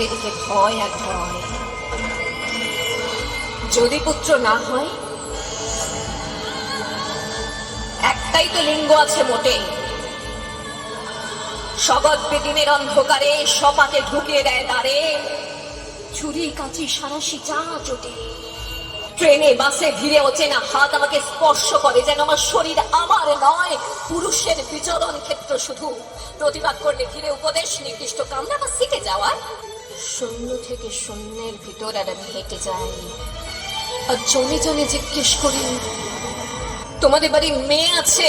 চারিদিকে ভয় আর ভয়। যদি পুত্র না হয়, একটাই তো লিঙ্গ আছে মোটে, সগদ্বে দিনের অন্ধকারে সপাতে ঢুকিয়ে দেয় তারে, ছুরি কাঁচি সারাশি চা চটে। ট্রেনে বাসে ভিড়ে অচেনা হাত আমাকে স্পর্শ করে, যেন আমার শরীর আমার নয়, পুরুষের বিচরণ ক্ষেত্র শুধু। প্রতিবাদ করলে ঘিরে উপদেশ, নির্দিষ্ট কামরা বা শিখে যাওয়ার। শূন্য থেকে শূন্যের ভিতর আর আমি হেঁটে যাই, আর জনে জনে জিজ্ঞেস করি, তোমাদের বাড়ির মেয়ে আছে?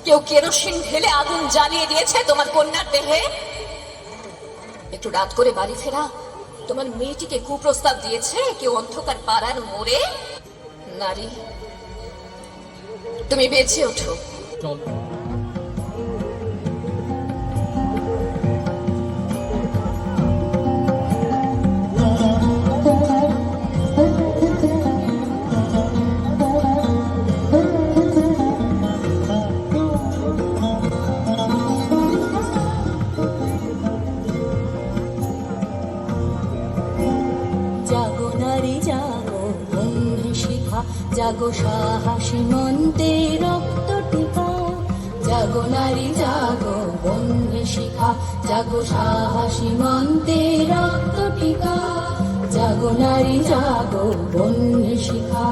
কেউ কেরোসিন ঢেলে আগুন জ্বালিয়ে দিয়েছে তোমার কন্যার দেহে? একটু রাত করে বাড়ি ফেরা তোমার মেয়েটিকে কুপ্রস্তাব দিয়েছে কেউ অন্ধকার পাড়ার মোড়ে? নারী, তুমি বেঁচে ওঠো। জাগো সাহসী মন্তে রক্ত টিকা, জাগো নারী জাগো বন্ধে শিখা, জাগো সাহসী মন্তে রক্ত টিকা, জাগো নারী জাগো বন্ধে শিখা।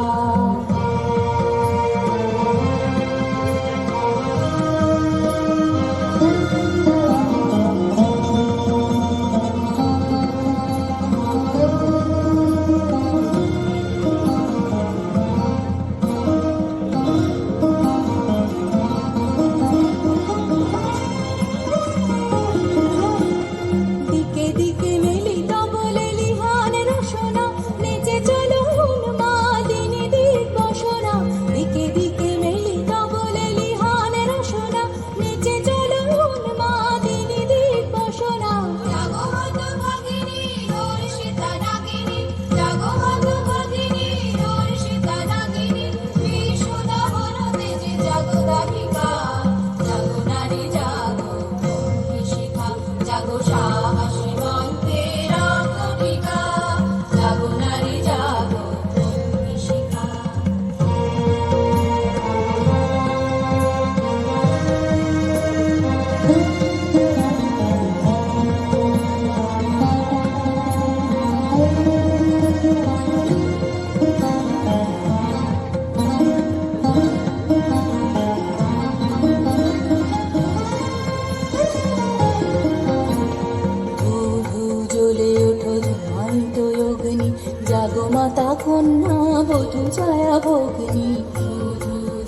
জাগো মাতা কন্যা বধূ ছায়া ভগ্নী,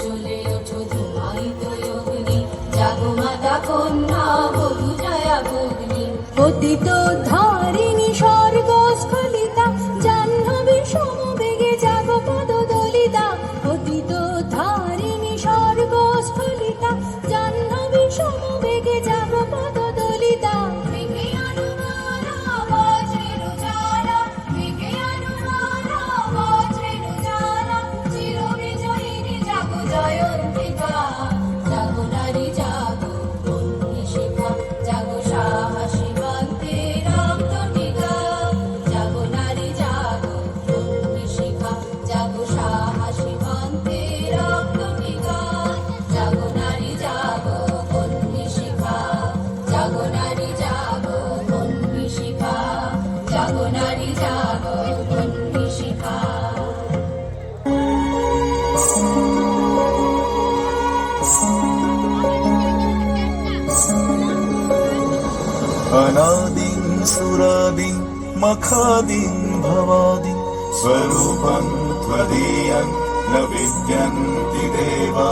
জ্বলে ওঠো ধূমায়িত অগ্নি, জাগো মাতা কন্যা বধূ ছায়া ভগ্নী। পতিত ধারিণী স্বর্গস্খলিতা, জাহ্নবীর সমবেগে জাগো পদ দলিতা, পতিত ধারিণী স্বর্গস্খলিতা, জাহ্নবীর সমবেগে জাগো পদ দলিতা। अनादिं सुरादिं मखादिं भवादिं स्वरूपं त्वदीयं न विद्यन्ति देवा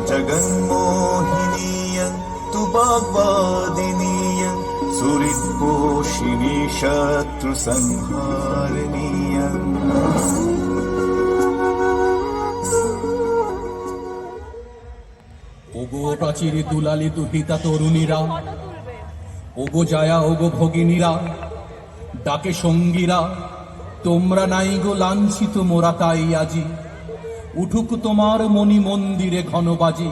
जगन्मोहिनीयं तु वाग्वादिनीयं सुहृत्पोषिणी शत्रुसंहारिणीयम्। ওগো প্রাচীরে দুলালি দুহিতা তরুণীরা, ওগো জায়া ওগো ভগিনীরা, ডাকে সঙ্গীরা, তোমরা নাই গো লাঞ্ছিত মোরা তাই আজি, উঠুক তোমার মণি মন্দিরে ঘনবাজি।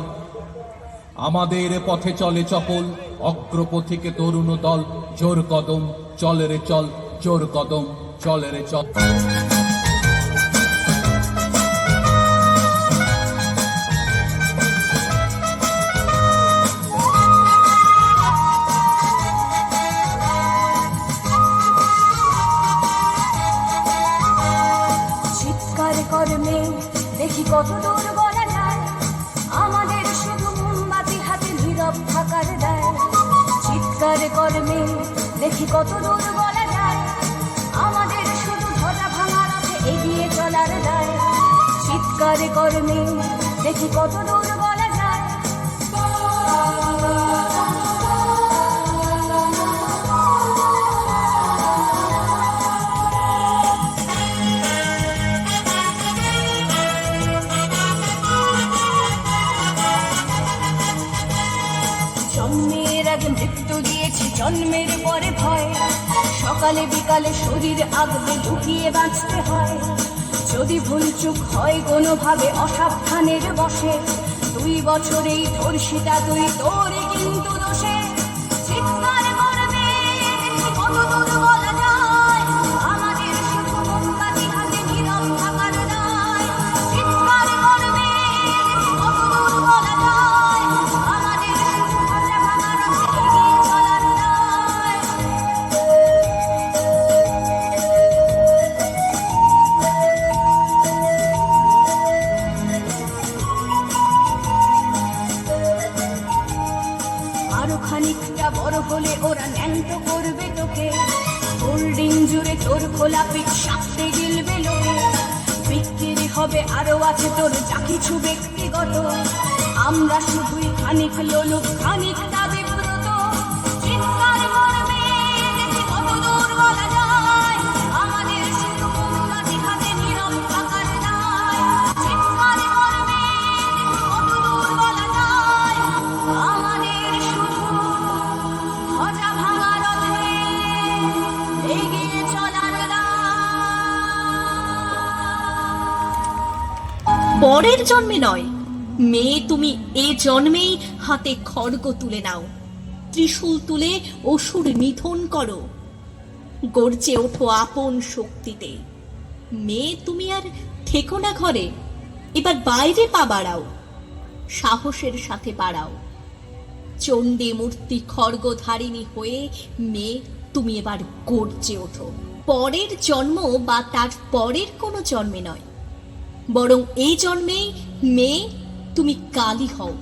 আমাদের পথে চলে চপল অগ্রপথিকে তরুণ দল, জোর কদম চল রে চল জোর কদম, চল রে চল। চিৎকার করমে দেখি কত দূর বলা যায়, আমাদের শুধু মোমবাতি হাতে নীরব থাকার দায়। চিৎকার করমে দেখি কত দূর বলা যায়, আমাদের শুধু ধরা ভাঙা রাখে এগিয়ে চলার দায়। চিৎকার করমে দেখি কত দূর বলা যায়। জন্মের আগে মৃত্যু দিয়েছি, জন্মের পরে ভয়, সকালে বিকালে শরীর আগলে লুকিয়ে বাঁচতে হয়। যদি ভুলচুক হয় কোনোভাবে অসাবধানের বসে, 2 বছরেই ধর্ষিতা তুই, তোর কিন্তু দোষে। চিৎকার করবে দেখি কত দূর বলা যায়, আমাদের শুধু মোমবাতি হাতে নীরব থাকার দায়। চিৎকার করবে দেখি কত দূর বলা যায়, আমাদের শুধু ধরা ভাঙা রাখে এগিয়ে চলার দায়। আরো খানিকটা বড় হলে ওরা ন্যাংটো করবে তোকে, হোল্ডিং জুড়ে তোর খোলা পিঠ সাপটে গিলবে লোকে। বিক্রি হবে আরো আছে তোর যা কিছু ব্যক্তিগত, আমরা শুধুই খানিক লোলুপ খানিকটা বিব্রত। চিৎকার করবে দেখি কত দূর বলা যায়, আমাদের শুধু মোমবাতি হাতে নীরব থাকার দায়। চিৎকার করবে দেখি কত দূর বলা যায়, আমাদের শুধু ধ্বজা ভাঙা রথে এগিয়ে চলার দায়। পরের জন্মে নয় মেয়ে, তুমি এ জন্মেই হাতে খড়গ তুলে নাও, ত্রিশূল তুলে অসুর নিধন করো, গর্জে ওঠো আপন শক্তিতে। মেয়ে তুমি আর থেকো না ঘরে, এবার বাইরে পা বাড়াও, সাহসের সাথে বাড়াও। চণ্ডী মূর্তি খড়গধারিণী হয়ে মেয়ে তুমি এবার গর্জে ওঠো। পরের জন্ম বা তার পরের কোনো জন্মে নয়, বরং এই জন্মেই মেয়ে তুমি কালী হও।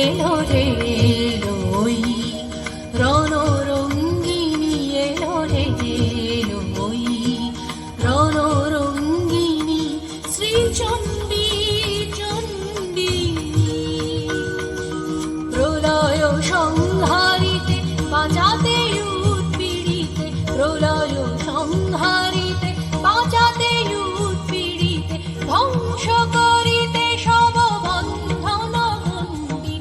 এলো রে এলো ওই রণরঙ্গিনী, এলো রে এলো ওই রণরঙ্গিনী, শ্রীচণ্ডী চণ্ডী। প্রলয় সংহারিতে বাঁচাতে উৎপীড়িতে, প্রলয় সংহারিতে বাঁচাতে উৎপীড়িতে, ধ্বংস করিতে সব বন্ধন গণ্ডি,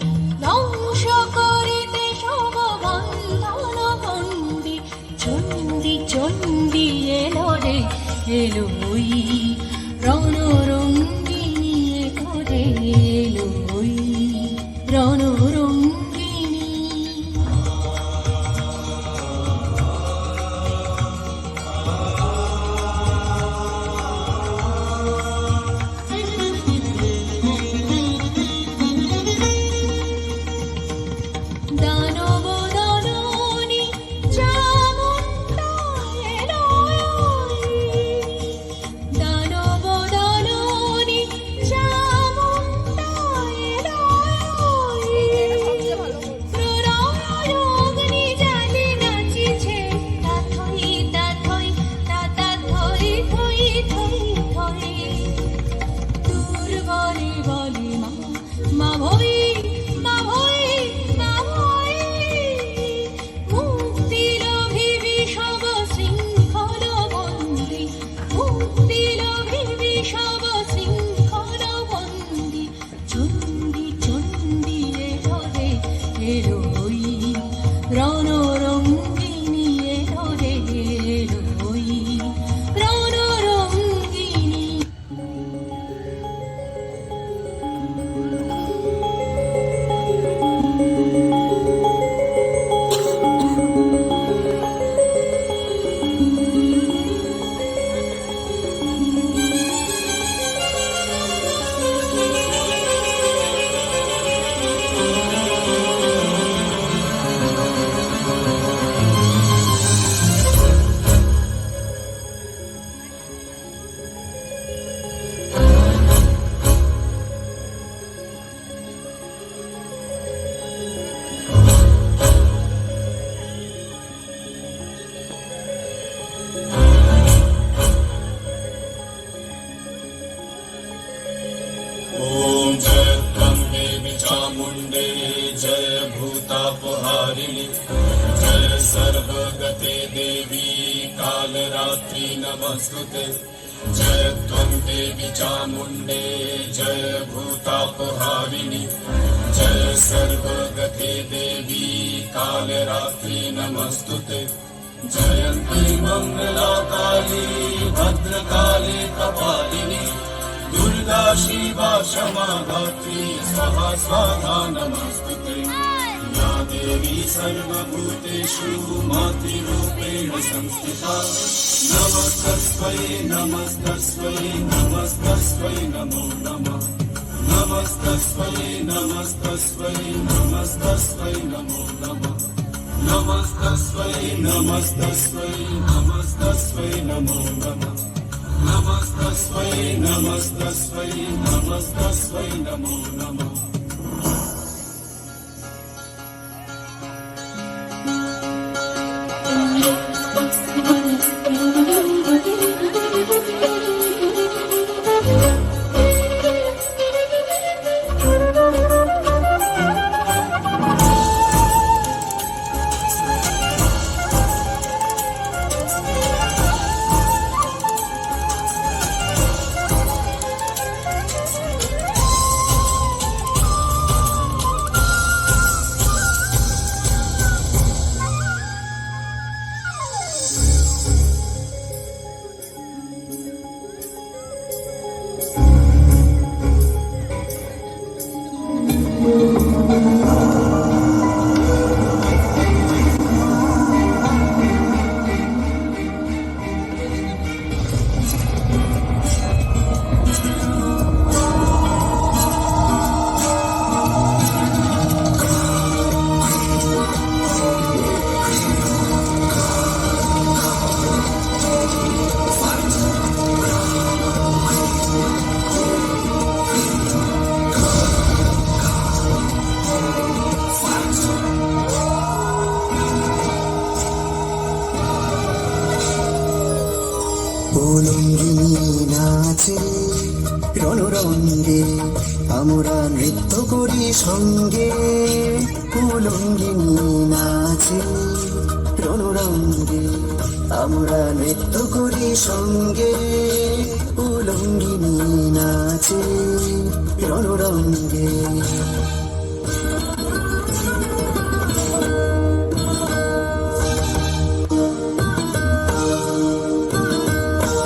ধ্বংস করিতে সব বন্ধন রই রণরঙ্গিনী এলো রে রই রণরঙ্গিনী। ॐ जय त्वं देवी चामुण्डे जय भूतापहारिणि जय सर्वगते देवी कालरात्रि नमस्तुते जय त्वं देवी चामुण्डे जय भूतापहारिणि जय सर्वगते देवी कालरात्रि नमस्तुते जयन्ती मङ्गला काली भद्रकाली कपालिनी दुर्गा शिवा क्षमा धात्री स्वाहा स्वाहा नमस्तुते या देवी सर्वभूतेषु मातृरूपेण संस्थिता नमस्तस्मै नमस्तस्मै नमस्तस्मै नमो नमः नमस्तस्मै नमस्तस्मै नमस्तस्मै नमो नमः नमस्तस्मै नमस्तस्मै नमस्तस्मै नमो नमः नमस्तस्मै नमस्तस्मै नमस्तस्मै नमो नमः। উলঙ্গিনী নাচে রণরঙ্গে আমরা নৃত্য করি সঙ্গে উলঙ্গিনী নাচে রণরঙ্গে আমরা নৃত্য করি সঙ্গে উলঙ্গিনী নাচে রণরঙ্গে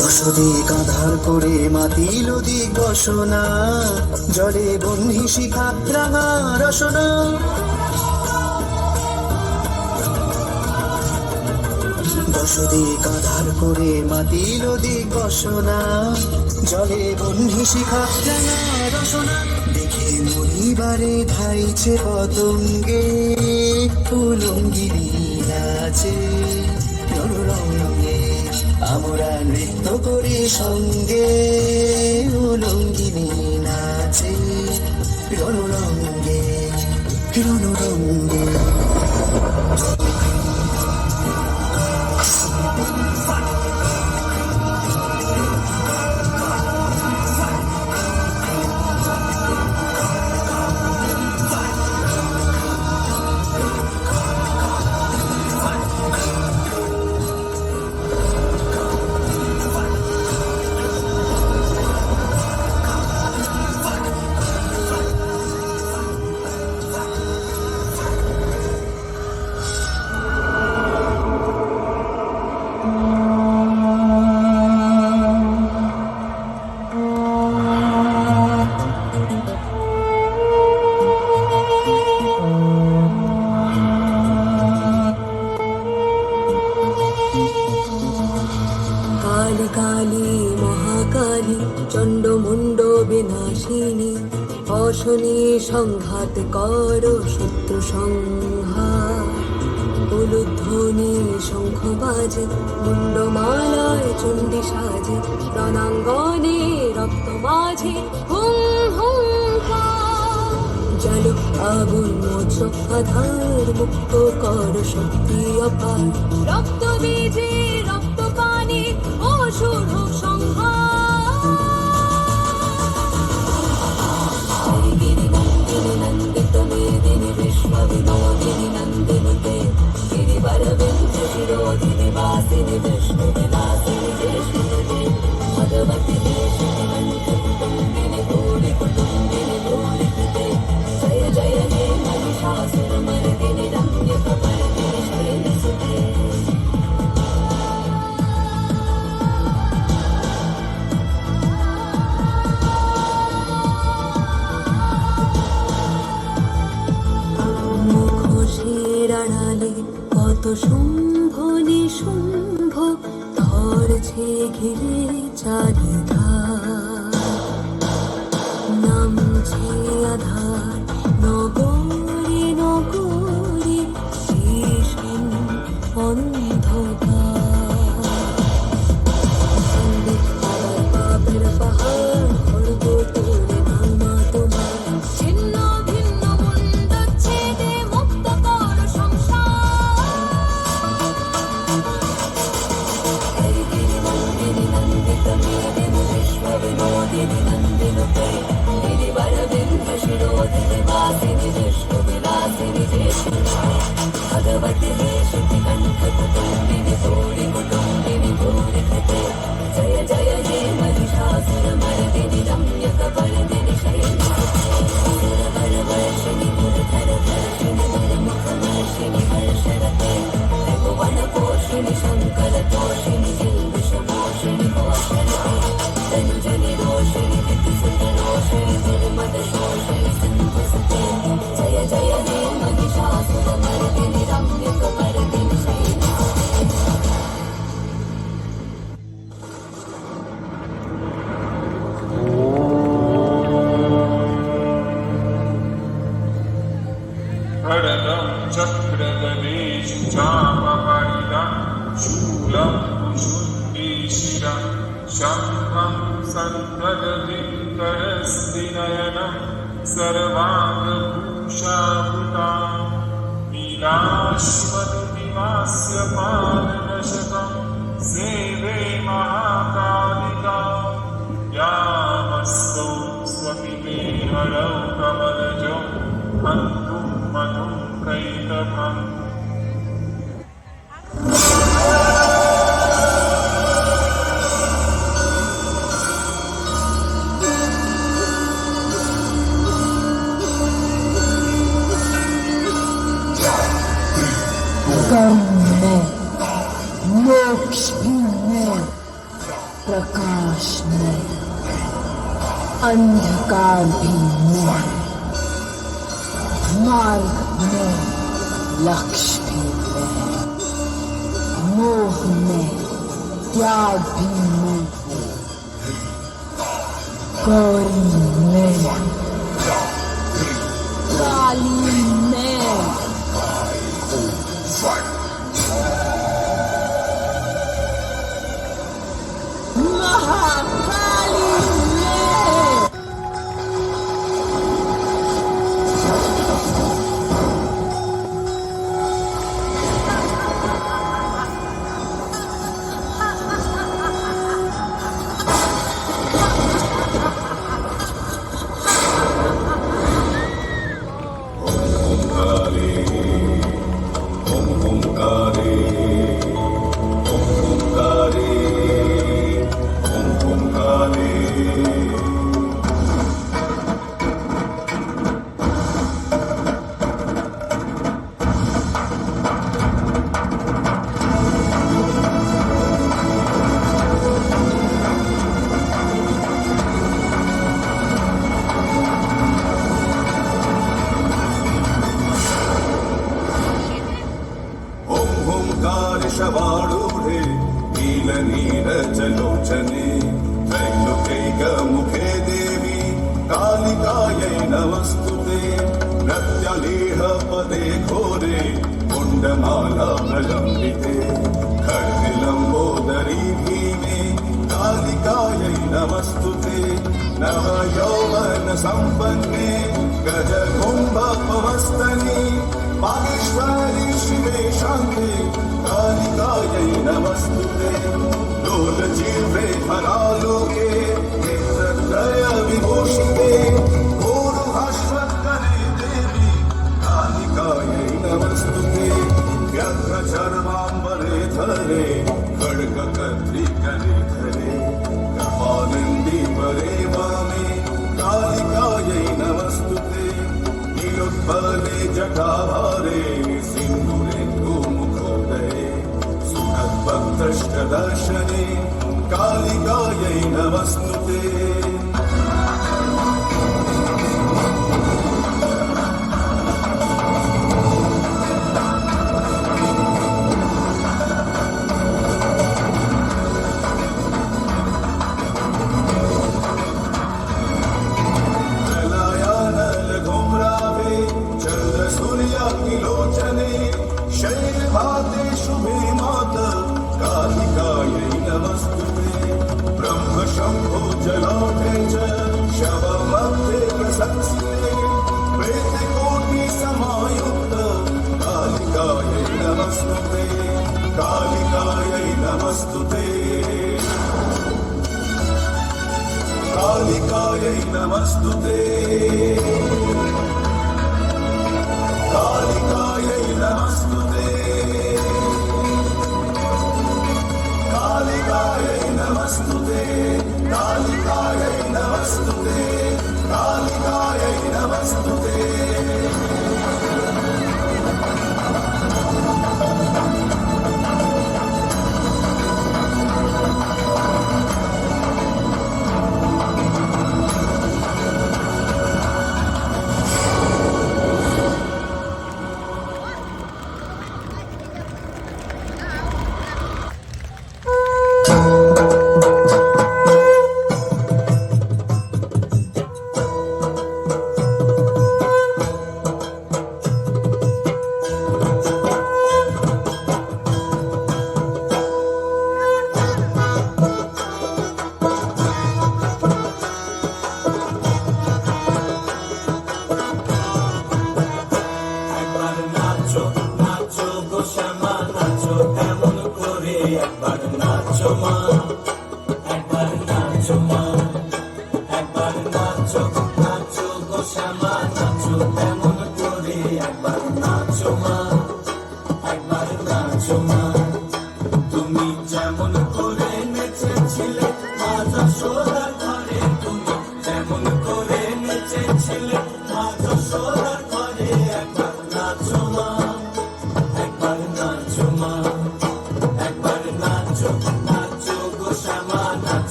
দশদিক আধার করে মাতিল দিক বসনা জলে বন্ধি শিখা রাঙা রসনা দশদিক আধার করে মাতিল দিক বসনা জলে বন্ধি শিখা রাঙা রসনা দেখে মরিবারে ধাইছে পতঙ্গে উলঙ্গিনী নাচে রণরঙ্গে আমরা নৃত্য করি সঙ্গে উলঙ্গিনী নাচে রণরঙ্গে রণরঙ্গে বসনে সংঘাত কর শত্রু সংহার উলুধ্বনি শঙ্খ বাজে মুন্ডমালায় চণ্ডী সাজে রণাঙ্গনে রক্ত মাঝে হুম হুঙ্কার জালো আগুন মোচ আধার মুক্ত কর শক্তি অপার রক্ত বীজে রক্ত পানি অসুর হোক সংহার গিরি নন্দিনী নন্দিত মেদিনী বিশ্ব বিনোদিনী নন্দিনীতে গিরিবর বিন্ধ্য শিরোধিনী বাসিনী বিষ্ণু বিলাসিনী জেষ্ণুতে ভগবতী দেশিনী মন্থ কুটুম্বিনী ভূরি কুটুম্বিনী ভূরি কৃতে জয় জয় হে महिषासुर मर्दिनी रम्य कपर्दिनी शैलसुते মুখোশের আড়ালে কত শুম্ভ নিশুম্ভ ধরছে ঘিরে চারিধার নামছে আধার নগরী নগরী শেষহীন অন্ধকার সন্ধে আবার পাপের পাহাড় খড়গ তোলে নামা তোমার ছিন্ন ভিন্ন মুন্ড ছেদে মুক্ত কর সংসার গিরি নন্দিনী নন্দিত মেদিনী বিশ্ব বিনোদিনী নন্দিনীতে গিরিবর বিন্ধ্য শিরোধিনী বাসিনী বিষ্ণু বিলাসিনী জেষ্ণুতে ভগবতী দেশিনী কণ্ঠ কুটুম্বিনী ভূরি কুটুম্বিনী ভূরি কৃতে জয় জয় হে महिषासुर मर्दिनी रम्य कपर्दिनी शैलसुते वर्षिणी मुरधर धर्षिणी दुर्मुख वर्षिणी हर्षरते त्रिभुवन पोषिणी शङ्कर तोषिणी किल्बिषमोषिणी घोषरते तनुजनि रोषिणी विधिसुत रोषिणी दुर्मद शोषिणी सिन्धुसुते जय जय हे महिषासुर मर्दिनी रम्य कपर्दिनी शैलसुते भरतं चक्रगदेशु चापहरितं शूलं कुशुण्डीशिरं शङ्खं सन्ददति करस्तिनयनं सर्वाङ्गभूषाभूतां नीलाश्वतनिवास्य पाददशकं सेवे महाकालिकां यामस्तौ स्वपिते हरौ कमलजौ हन्तुं मधुं कैतभम् कर्म में मोक्ष में प्रकाश में अंधकार भी में मार्ग में लक्ष्य भी में मोह में त्याग भी में गौरी में काली में महाकाली में नमस्तुते प्रत्यलेहपदे घोरे कुण्डमाला प्रलम्बिते खड्गलम्बोदरी भीमे कालिकायै नमस्तुते नव यौवन सम्पन्ने गजकुम्भपवस्तने माहेश्वरी शिवे शान्ते कालिकायै नमस्तुते लोलजीवे फलालोके नेत्रत्रय विभूषिते घोरभास्वत्करे देवी कालिकायै नमस्तुते व्यघ्रचर्माम्बरे धरे खड्गकर्त्रिकरे धरे कपालन्दीपरे वामे कालिकायै नमस्तुते नीलोत्पले जटाभारे सिन्दूरेन्दुमुखोदये सुखद्भक्तष्टदर्शने कालिकायै नमस्तुते शैलभाते शुभे माता कालिकायै नमस्तुते ब्रह्मशम्भो जलाढ्ये च शवमध्ये प्रशंसिते प्रेतकोटिसमायुक्त कालिकायै नमस्तुते कालिकायै नमस्तुते कालिकायै नमस्तुते कालिकायै नमस्तुते कालिकायै नमस्तुते कालिकायै नमस्तुते कालिकायै नमस्तुते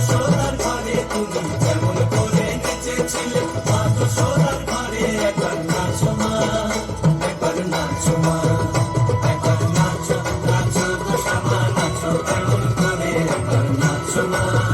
সোনার ঘরে তুমি যেমন করে নেচেছিলে মা তো সোনার ঘরে একবার নাচো মা একবার নাচো মা একবার নাচো নাচো গো শ্যামা নাচো এমন করে একবার নাচো মা